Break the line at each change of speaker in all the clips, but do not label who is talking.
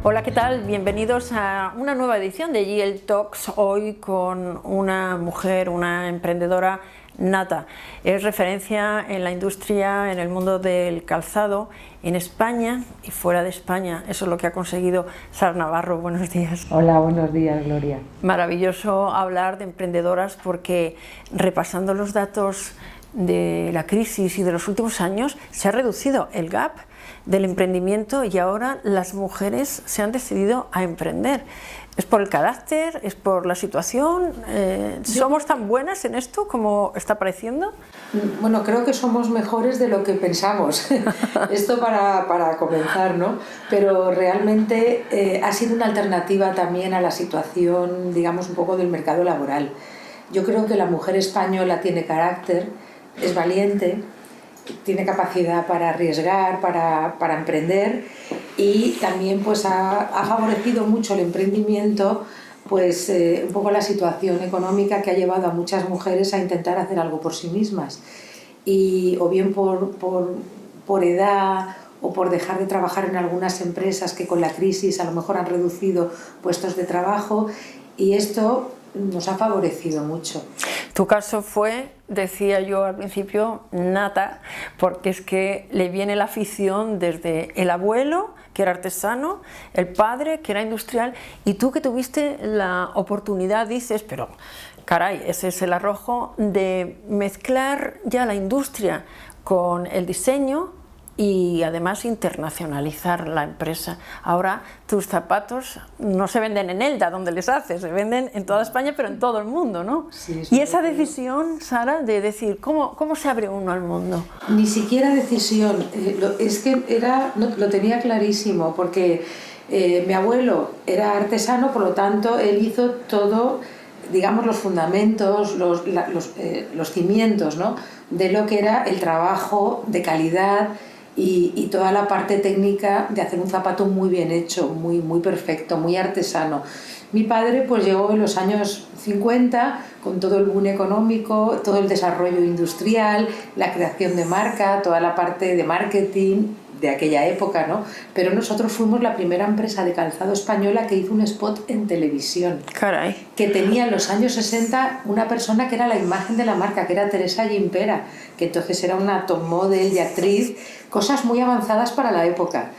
Hola, ¿qué tal? Bienvenidos a una nueva edición de GL Talks, hoy con una mujer, una emprendedora nata. Es referencia en la industria, en el mundo del calzado, en España y fuera de España. Eso es lo que ha conseguido Sara Navarro. Buenos días.
Hola, buenos días, Gloria.
Maravilloso hablar de emprendedoras porque, repasando los datos de la crisis y de los últimos años, se ha reducido el gap del emprendimiento y ahora las mujeres se han decidido a emprender. ¿Es por el carácter? ¿Es por la situación? ¿Somos tan buenas en esto como está pareciendo?
Bueno, creo que somos mejores de lo que pensamos. Esto para comenzar, ¿no? Pero realmente ha sido una alternativa también a la situación, digamos, un poco del mercado laboral. Yo creo que la mujer española tiene carácter, es valiente, tiene capacidad para arriesgar, para emprender, y también pues ha favorecido mucho el emprendimiento, pues un poco la situación económica que ha llevado a muchas mujeres a intentar hacer algo por sí mismas, y o bien por edad o por dejar de trabajar en algunas empresas que con la crisis a lo mejor han reducido puestos de trabajo, y esto nos ha favorecido mucho.
Tu caso fue, decía yo al principio, nata, porque es que le viene la afición desde el abuelo, que era artesano, el padre, que era industrial, y tú que tuviste la oportunidad, dices, pero caray, ese es el arrojo de mezclar ya la industria con el diseño y además internacionalizar la empresa. Ahora tus zapatos no se venden en Elda, donde les haces, se venden en toda España, pero en todo el mundo, ¿no?
Sí,
y esa decisión, Sara, de decir, ¿cómo se abre uno al mundo?
Ni siquiera decisión, es que lo tenía clarísimo, porque mi abuelo era artesano, por lo tanto él hizo todo, digamos, los fundamentos, los cimientos, ¿no?, de lo que era el trabajo de calidad y toda la parte técnica de hacer un zapato muy bien hecho, muy perfecto, muy artesano. Mi padre pues llegó en los años 50 con todo el boom económico, todo el desarrollo industrial, la creación de marca, toda la parte de marketing de aquella época, ¿no? Pero nosotros fuimos la primera empresa de calzado española que hizo un spot en televisión.
Caray.
Que tenía en los años 60 una persona que era la imagen de la marca, que era Teresa Gimpera, que entonces era una top model y actriz, cosas muy avanzadas para la época.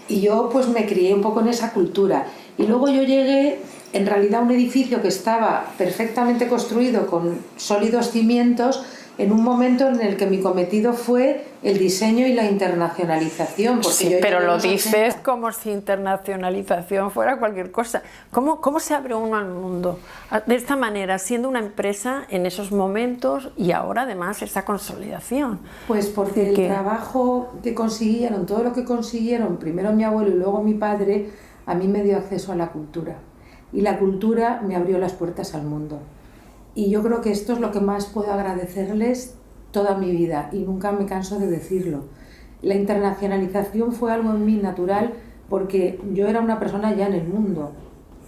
Y yo pues me crié un poco en esa cultura. Y luego yo llegué en realidad a un edificio que estaba perfectamente construido con sólidos cimientos, en un momento en el que mi cometido fue el diseño y la internacionalización. Porque
sí, pero lo dices como si internacionalización fuera cualquier cosa. ¿Cómo se abre uno al mundo de esta manera, siendo una empresa en esos momentos y ahora además esa consolidación?
Pues porque el trabajo que consiguieron, todo lo que consiguieron, primero mi abuelo y luego mi padre, a mí me dio acceso a la cultura. Y la cultura me abrió las puertas al mundo. Y yo creo que esto es lo que más puedo agradecerles toda mi vida, y nunca me canso de decirlo. La internacionalización fue algo en mí natural, porque yo era una persona ya en el mundo.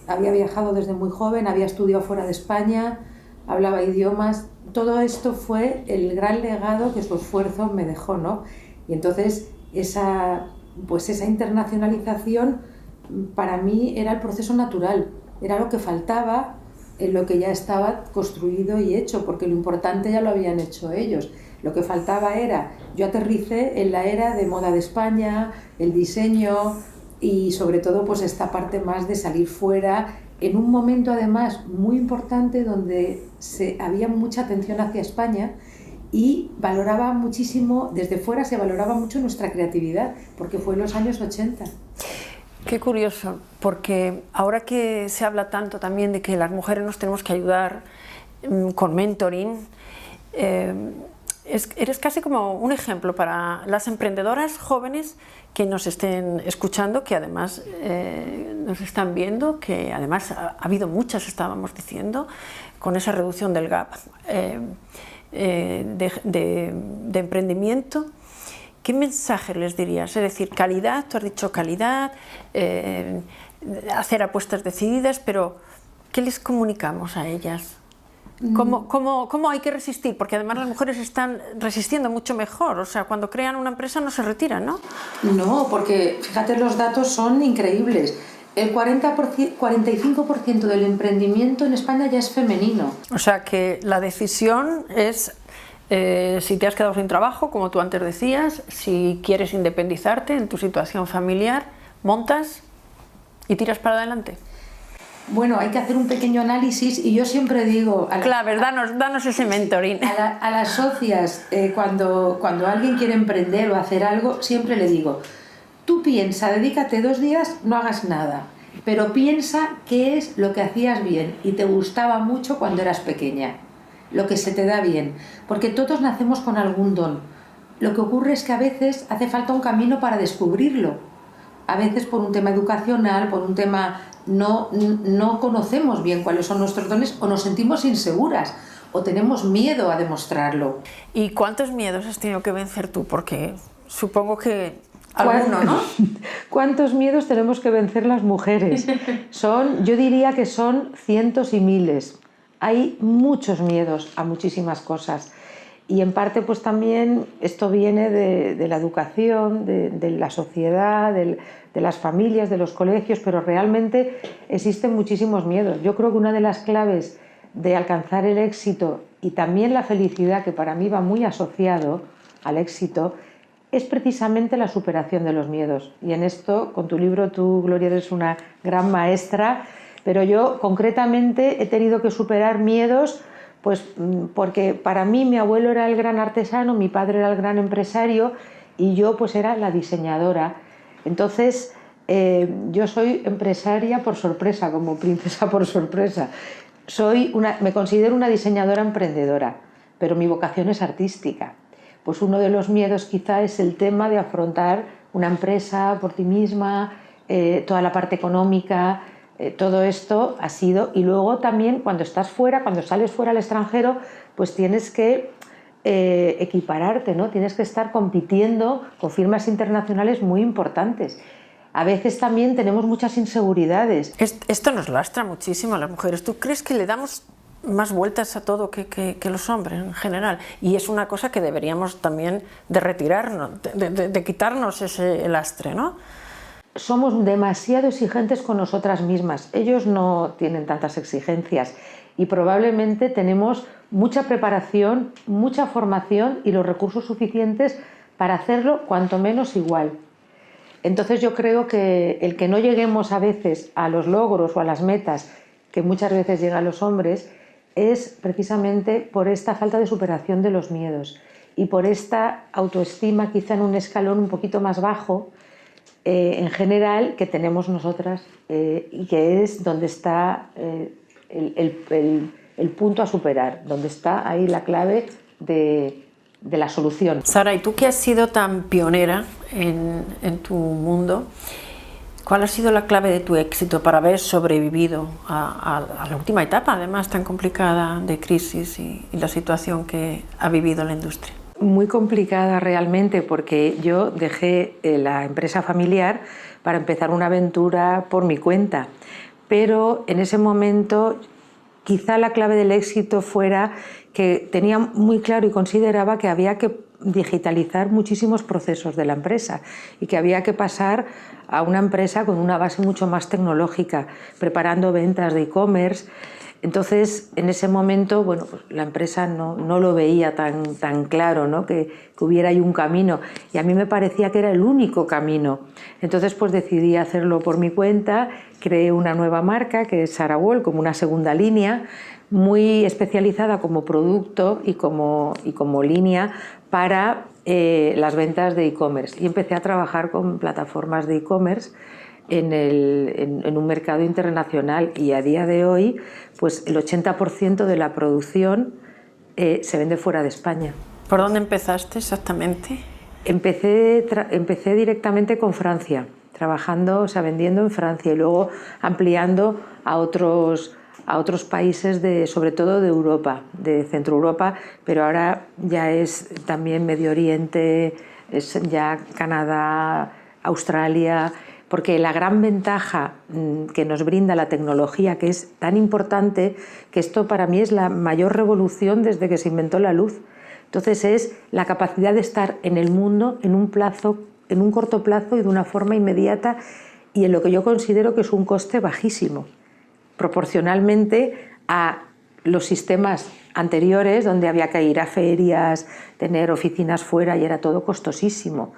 Había viajado desde muy joven, había estudiado fuera de España, hablaba idiomas. Todo esto fue el gran legado que su esfuerzo me dejó, ¿no? Y entonces esa internacionalización para mí era el proceso natural, era lo que faltaba en lo que ya estaba construido y hecho, porque lo importante ya lo habían hecho ellos. Lo que faltaba era, yo aterricé en la era de moda de España, el diseño y sobre todo pues esta parte más de salir fuera, en un momento además muy importante donde había mucha atención hacia España y valoraba muchísimo, desde fuera se valoraba mucho nuestra creatividad, porque fue en los años 80.
Qué curioso, porque ahora que se habla tanto también de que las mujeres nos tenemos que ayudar con mentoring, eres casi como un ejemplo para las emprendedoras jóvenes que nos estén escuchando, que además nos están viendo, que además ha habido muchas, estábamos diciendo, con esa reducción del gap de emprendimiento. ¿Qué mensaje les dirías? Es decir, calidad, tú has dicho calidad, hacer apuestas decididas, pero ¿qué les comunicamos a ellas? ¿Cómo hay que resistir? Porque además las mujeres están resistiendo mucho mejor, o sea, cuando crean una empresa no se retiran, ¿no?
No, porque fíjate, los datos son increíbles. El 45% del emprendimiento en España ya es femenino.
O sea que la decisión es si te has quedado sin trabajo, como tú antes decías, si quieres independizarte en tu situación familiar, montas y tiras para adelante.
Bueno, hay que hacer un pequeño análisis y yo siempre digo...
Claro, danos ese mentoring.
A las socias, cuando alguien quiere emprender o hacer algo, siempre le digo, tú piensa, dedícate 2 días, no hagas nada, pero piensa qué es lo que hacías bien y te gustaba mucho cuando eras pequeña, lo que se te da bien, porque todos nacemos con algún don. Lo que ocurre es que a veces hace falta un camino para descubrirlo. A veces por un tema educacional, por un tema... No conocemos bien cuáles son nuestros dones o nos sentimos inseguras o tenemos miedo a demostrarlo.
¿Y cuántos miedos has tenido que vencer tú? Porque supongo que alguno, ¿no?
¿Cuántos miedos tenemos que vencer las mujeres? Yo diría que son cientos y miles. Hay muchos miedos a muchísimas cosas. Y en parte pues también esto viene de la educación, de la sociedad, de las familias, de los colegios, pero realmente existen muchísimos miedos. Yo creo que una de las claves de alcanzar el éxito y también la felicidad, que para mí va muy asociado al éxito, es precisamente la superación de los miedos. Y en esto, con tu libro, tú, Gloria, eres una gran maestra, pero yo concretamente he tenido que superar miedos. Pues porque para mí mi abuelo era el gran artesano, mi padre era el gran empresario y yo pues era la diseñadora. Entonces yo soy empresaria por sorpresa, como princesa por sorpresa. Me considero una diseñadora emprendedora, pero mi vocación es artística. Pues uno de los miedos quizá es el tema de afrontar una empresa por ti misma, toda la parte económica. Todo esto ha sido, y luego también cuando sales fuera al extranjero, pues tienes que equipararte, ¿no? Tienes que estar compitiendo con firmas internacionales muy importantes. A veces también tenemos muchas inseguridades.
Esto nos lastra muchísimo a las mujeres. ¿Tú crees que le damos más vueltas a todo que los hombres en general? Y es una cosa que deberíamos también de retirarnos, de quitarnos ese lastre, ¿no?
Somos demasiado exigentes con nosotras mismas. Ellos no tienen tantas exigencias y probablemente tenemos mucha preparación, mucha formación y los recursos suficientes para hacerlo cuanto menos igual. Entonces yo creo que el que no lleguemos a veces a los logros o a las metas que muchas veces llegan los hombres es precisamente por esta falta de superación de los miedos y por esta autoestima quizá en un escalón un poquito más bajo en general que tenemos nosotras y que es donde está el punto a superar, donde está ahí la clave de la solución.
Sara, y tú que has sido tan pionera en tu mundo, ¿cuál ha sido la clave de tu éxito para haber sobrevivido a la última etapa, además tan complicada de crisis y la situación que ha vivido la industria?
Muy complicada realmente, porque yo dejé la empresa familiar para empezar una aventura por mi cuenta, pero en ese momento quizá la clave del éxito fuera que tenía muy claro y consideraba que había que digitalizar muchísimos procesos de la empresa y que había que pasar a una empresa con una base mucho más tecnológica, preparando ventas de e-commerce. Entonces, en ese momento, bueno, pues la empresa no lo veía tan claro, ¿no? Que hubiera ahí un camino, y a mí me parecía que era el único camino. Entonces, pues decidí hacerlo por mi cuenta, creé una nueva marca que es Sara Wall, como una segunda línea, muy especializada como producto y como línea para las ventas de e-commerce. Y empecé a trabajar con plataformas de e-commerce en un mercado internacional, y a día de hoy pues el 80% de la producción se vende fuera de España.
¿Por dónde empezaste exactamente?
Empecé directamente con Francia, trabajando, o sea, vendiendo en Francia y luego ampliando a otros países, sobre todo de Europa, de Centro Europa, pero ahora ya es también Medio Oriente, es ya Canadá, Australia, porque la gran ventaja que nos brinda la tecnología, que es tan importante, que esto para mí es la mayor revolución desde que se inventó la luz. Entonces es la capacidad de estar en el mundo en un corto plazo y de una forma inmediata, y en lo que yo considero que es un coste bajísimo, proporcionalmente a los sistemas anteriores donde había que ir a ferias, tener oficinas fuera y era todo costosísimo.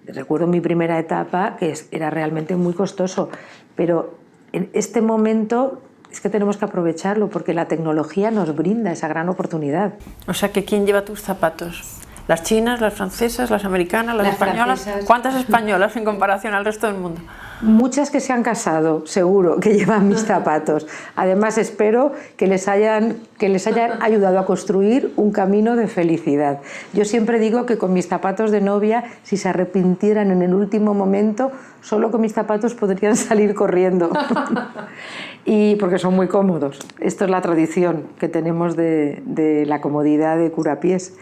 Recuerdo mi primera etapa que era realmente muy costoso, pero en este momento es que tenemos que aprovecharlo porque la tecnología nos brinda esa gran oportunidad.
O sea, que ¿quién lleva tus zapatos? ¿Las chinas, las francesas, las americanas, las españolas?
Francesas.
¿Cuántas españolas en comparación al resto del mundo?
Muchas que se han casado, seguro, que llevan mis zapatos. Además, espero que les hayan ayudado a construir un camino de felicidad. Yo siempre digo que con mis zapatos de novia, si se arrepintieran en el último momento, solo con mis zapatos podrían salir corriendo. Y porque son muy cómodos. Esto es la tradición que tenemos de la comodidad de Curapiés.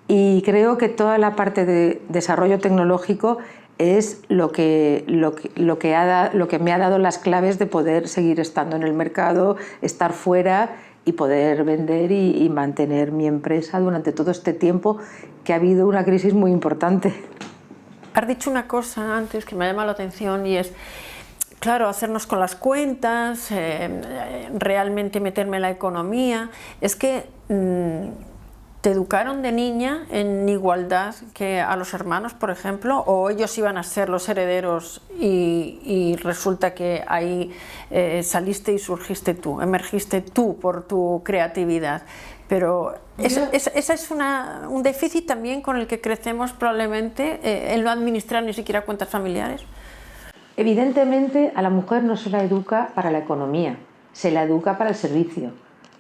Y creo que toda la parte de desarrollo tecnológico es lo que me ha dado las claves de poder seguir estando en el mercado, estar fuera y poder vender y mantener mi empresa durante todo este tiempo que ha habido una crisis muy importante.
Has dicho una cosa antes que me ha llamado la atención y es, claro, hacernos con las cuentas, realmente meterme en la economía. Es que ¿te educaron de niña en igualdad que a los hermanos, por ejemplo? ¿O ellos iban a ser los herederos y resulta que ahí saliste y surgiste tú, emergiste tú por tu creatividad? Pero esa es un déficit también con el que crecemos probablemente, en no administrar ni siquiera cuentas familiares.
Evidentemente a la mujer no se la educa para la economía, se la educa para el servicio.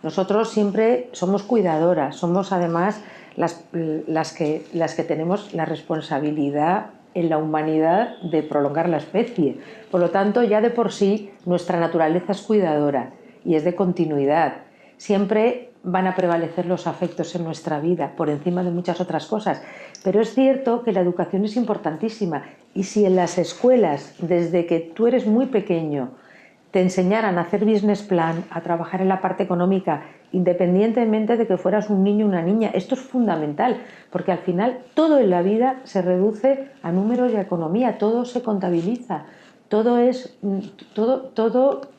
Nosotros siempre somos cuidadoras, somos además las que tenemos la responsabilidad en la humanidad de prolongar la especie. Por lo tanto, ya de por sí nuestra naturaleza es cuidadora y es de continuidad. Siempre van a prevalecer los afectos en nuestra vida por encima de muchas otras cosas. Pero es cierto que la educación es importantísima y si en las escuelas, desde que tú eres muy pequeño, te enseñaran a hacer business plan, a trabajar en la parte económica, independientemente de que fueras un niño o una niña. Esto es fundamental, porque al final todo en la vida se reduce a números y a economía, todo se contabiliza, todo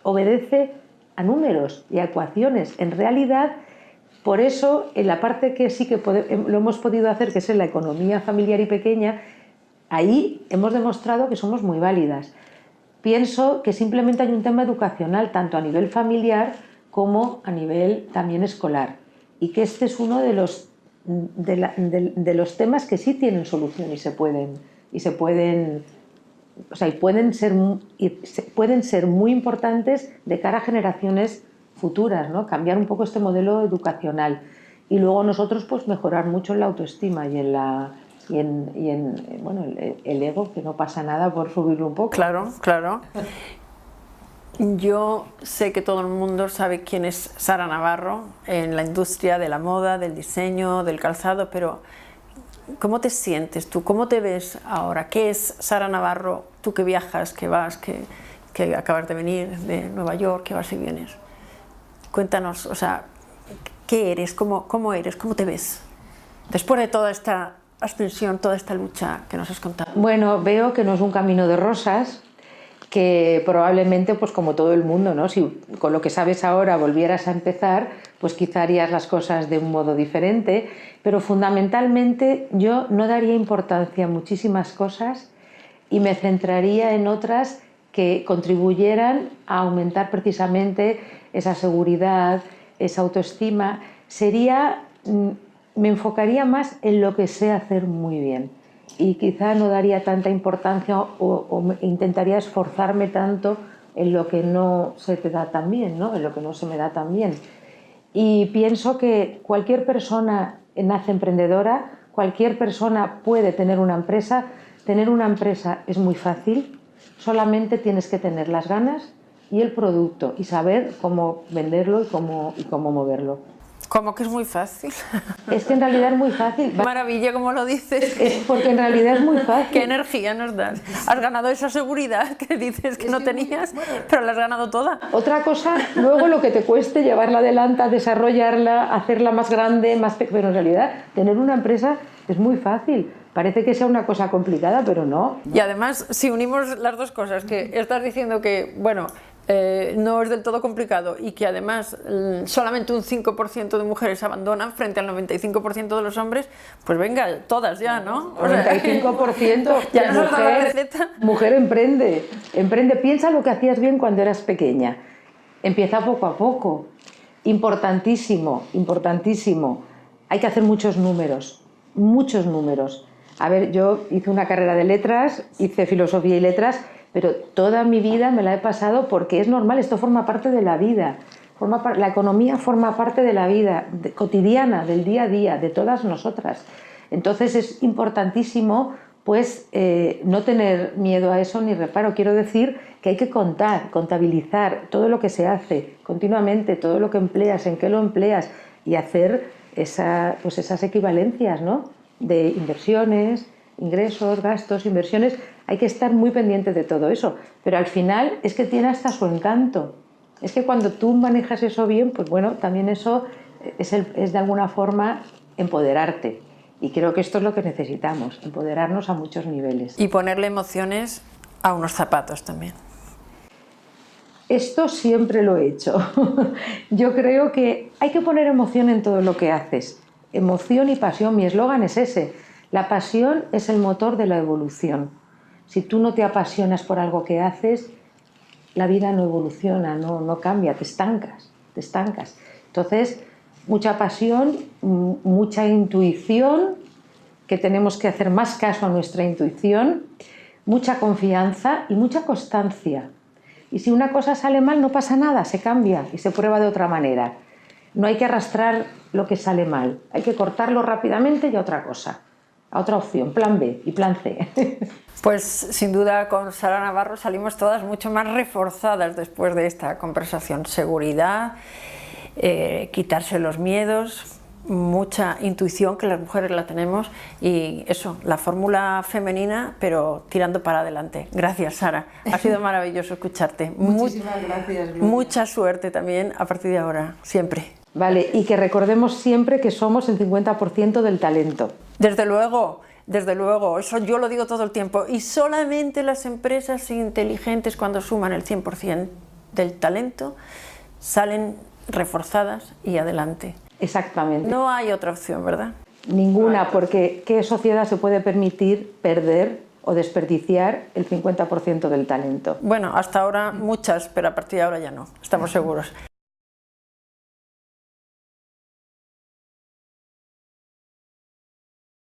obedece a números y a ecuaciones. En realidad, por eso, en la parte que sí que lo hemos podido hacer, que es en la economía familiar y pequeña, ahí hemos demostrado que somos muy válidas. Pienso que simplemente hay un tema educacional, tanto a nivel familiar como a nivel también escolar, y que este es uno de los temas que sí tienen solución y pueden ser muy importantes de cara a generaciones futuras, ¿no? Cambiar un poco este modelo educacional y luego nosotros pues mejorar mucho en la autoestima y en el ego, que no pasa nada por subirlo un poco.
Claro, claro. Yo sé que todo el mundo sabe quién es Sara Navarro en la industria de la moda, del diseño, del calzado, pero ¿cómo te sientes tú? ¿Cómo te ves ahora? ¿Qué es Sara Navarro? Tú que viajas, que vas, que acabas de venir de Nueva York, que vas y vienes. Cuéntanos, o sea, ¿qué eres? ¿Cómo eres? ¿Cómo te ves? Después de toda esta ascensión, toda esta lucha que nos has contado.
Bueno, veo que no es un camino de rosas, que probablemente, pues como todo el mundo, ¿no? Si con lo que sabes ahora volvieras a empezar, pues quizá harías las cosas de un modo diferente, pero fundamentalmente yo no daría importancia a muchísimas cosas y me centraría en otras que contribuyeran a aumentar precisamente esa seguridad, esa autoestima. Me enfocaría más en lo que sé hacer muy bien y quizá no daría tanta importancia o intentaría esforzarme tanto en lo que no se te da tan bien, ¿no? En lo que no se me da tan bien. Y pienso que cualquier persona nace emprendedora, cualquier persona puede tener una empresa. Tener una empresa es muy fácil, solamente tienes que tener las ganas y el producto y saber cómo venderlo y cómo moverlo.
Como que es muy fácil.
Es que en realidad es muy fácil.
Maravilla, como lo dices.
Es porque en realidad es muy fácil.
Qué energía nos das. Has ganado esa seguridad que dices que no tenías, pero la has ganado toda.
Otra cosa, luego lo que te cueste llevarla adelante, desarrollarla, hacerla más grande, pero en realidad tener una empresa es muy fácil. Parece que sea una cosa complicada, pero no.
Y además, si unimos las dos cosas, que estás diciendo que, bueno, no es del todo complicado y que además solamente un 5% de mujeres abandonan frente al 95% de los hombres, pues venga, todas ya, ¿no?
95%
ya nos has dado la receta.
Mujer emprende, piensa lo que hacías bien cuando eras pequeña, empieza poco a poco, importantísimo, importantísimo, hay que hacer muchos números. A ver, yo hice una carrera de letras, hice filosofía y letras, pero toda mi vida me la he pasado porque es normal, esto forma parte de la vida. La economía forma parte de la vida cotidiana, del día a día, de todas nosotras. Entonces es importantísimo pues, no tener miedo a eso ni reparo. Quiero decir que hay que contabilizar todo lo que se hace continuamente, todo lo que empleas, en qué lo empleas y hacer esas equivalencias, ¿no? De inversiones, ingresos, gastos, inversiones. Hay que estar muy pendiente de todo eso, pero al final es que tiene hasta su encanto. Es que cuando tú manejas eso bien, pues bueno, también eso es de alguna forma empoderarte. Y creo que esto es lo que necesitamos, empoderarnos a muchos niveles.
Y ponerle emociones a unos zapatos también.
Esto siempre lo he hecho. Yo creo que hay que poner emoción en todo lo que haces. Emoción y pasión, mi eslogan es ese. La pasión es el motor de la evolución. Si tú no te apasionas por algo que haces, la vida no evoluciona, no cambia, te estancas. Entonces, mucha pasión, mucha intuición, que tenemos que hacer más caso a nuestra intuición, mucha confianza y mucha constancia. Y si una cosa sale mal, no pasa nada, se cambia y se prueba de otra manera. No hay que arrastrar lo que sale mal, hay que cortarlo rápidamente y a otra cosa, a otra opción, plan B y plan C.
Pues sin duda con Sara Navarro salimos todas mucho más reforzadas después de esta conversación. Seguridad, quitarse los miedos, mucha intuición, que las mujeres la tenemos, y eso, la fórmula femenina, pero tirando para adelante. Gracias, Sara, ha sido maravilloso escucharte.
Muchísimas gracias, Gloria.
Mucha suerte también a partir de ahora, siempre.
Vale, y que recordemos siempre que somos el 50% del talento.
Desde luego, eso yo lo digo todo el tiempo, y solamente las empresas inteligentes, cuando suman el 100% del talento, salen reforzadas y adelante.
Exactamente.
No hay otra opción, ¿verdad?
Ninguna, porque ¿qué sociedad se puede permitir perder o desperdiciar el 50% del talento?
Bueno, hasta ahora muchas, pero a partir de ahora ya no, estamos seguros.